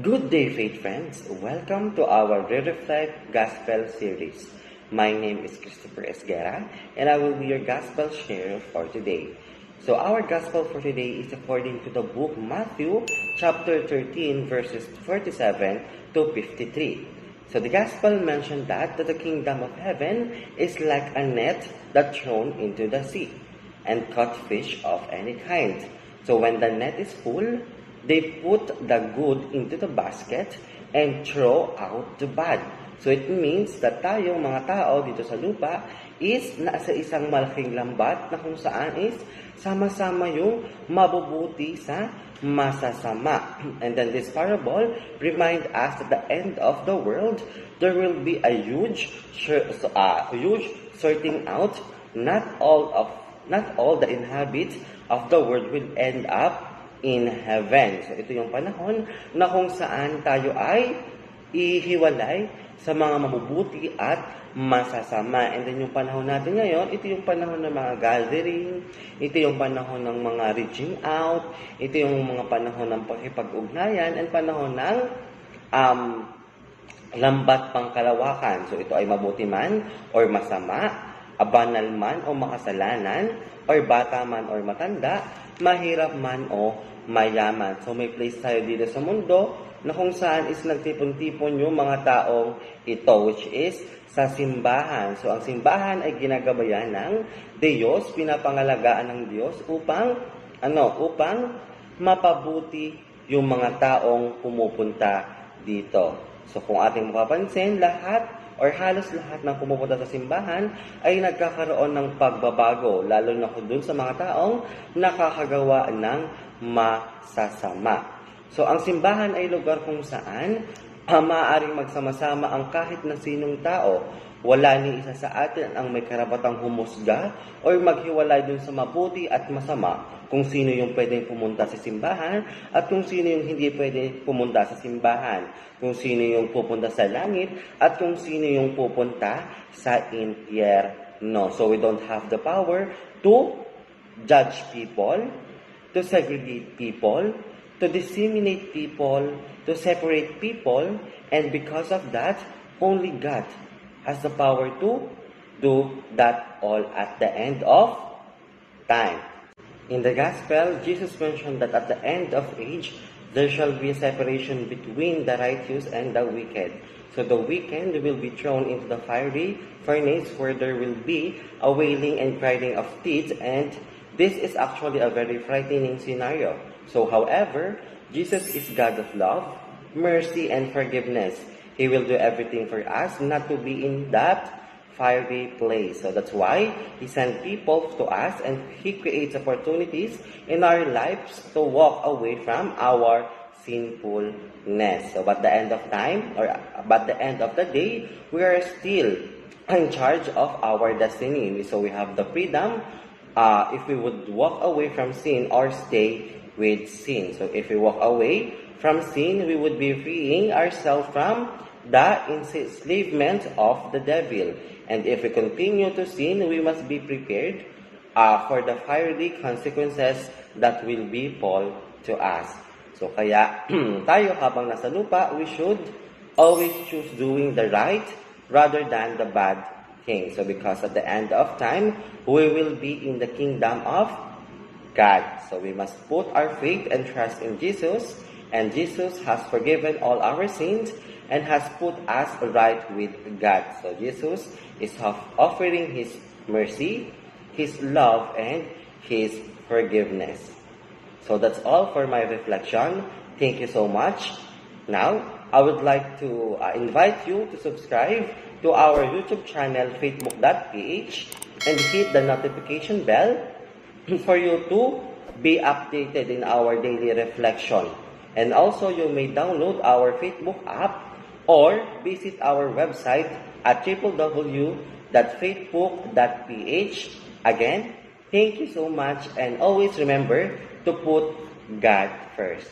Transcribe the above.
Good day, faith friends. Welcome to our Re-Reflect Gospel series. My name is Christopher Esguera, and I will be your Gospel share for today. So our Gospel for today is according to the book Matthew, chapter 13, verses 47 to 53. So the Gospel mentioned that the kingdom of heaven is like a net that's thrown into the sea and caught fish of any kind. So when the net is full, they put the good into the basket and throw out the bad. So it means that tayong mga tao dito sa lupa is nasa isang malaking lambat na kung saan is sama-sama yung mabubuti sa masasama. And then this parable remind us that the end of the world, there will be a huge sorting out. Not all the inhabitants of the world will end up in heaven. So ito yung panahon na kung saan tayo ay ihiwalay sa mga mabubuti at masasama. And then yung panahon natin ngayon, ito yung panahon ng mga gathering, ito yung panahon ng mga reaching out, ito yung mga panahon ng pakipag-ugnayan, and panahon ng lambat pangkalawakan. So ito ay mabuti man or masama, banal man o makasalanan, or bata man or matanda, mahirap man o mayaman. So may place tayo dito sa mundo na kung saan is nagtipon-tipon yung mga taong ito, which is sa simbahan. So ang simbahan ay ginagabayan ng Diyos, pinapangalagaan ng Diyos upang mapabuti yung mga taong pumupunta dito. So kung ating mapapansin, halos lahat ng pumupunta sa simbahan ay nagkakaroon ng pagbabago, lalo na kung dun sa mga taong nakakagawa ng masasama. So, ang simbahan ay lugar kung saan maaaring magsama-sama ang kahit na sinong tao. Wala ni isa sa atin ang may karapatang humusga o maghiwalay dun sa mabuti at masama kung sino yung pwedeng pumunta sa simbahan at kung sino yung hindi pwedeng pumunta sa simbahan, kung sino yung pupunta sa langit at kung sino yung pupunta sa impyerno. So we don't have the power to judge people, to segregate people, to disseminate people, to separate people, and because of that, only God has the power to do that all at the end of time. In the Gospel, Jesus mentioned that at the end of age, there shall be a separation between the righteous and the wicked. So the wicked will be thrown into the fiery furnace where there will be a wailing and grinding of teeth, and this is actually a very frightening scenario. So however, Jesus is God of love, mercy, and forgiveness. He will do everything for us not to be in that fiery place. So that's why He sent people to us, and He creates opportunities in our lives to walk away from our sinfulness. So by the end of time, or by the end of the day, we are still in charge of our destiny. So we have the freedom if we would walk away from sin or stay with sin. So if we walk away from sin, we would be freeing ourselves from the enslavement of the devil. And if we continue to sin, we must be prepared for the fiery consequences that will befall to us. So kaya tayo habang nasa lupa, we should always choose doing the right rather than the bad thing. So because at the end of time, we will be in the kingdom of God. So we must put our faith and trust in Jesus, and Jesus has forgiven all our sins and has put us right with God. So Jesus is offering His mercy, His love, and His forgiveness. So that's all for my reflection. Thank you so much. Now, I would like to invite you to subscribe to our YouTube channel, faithbook.ph, and hit the notification bell for you to be updated in our daily reflection. And also, you may download our Facebook app or visit our website at www.faithbook.ph. Again, thank you so much, and always remember to put God first.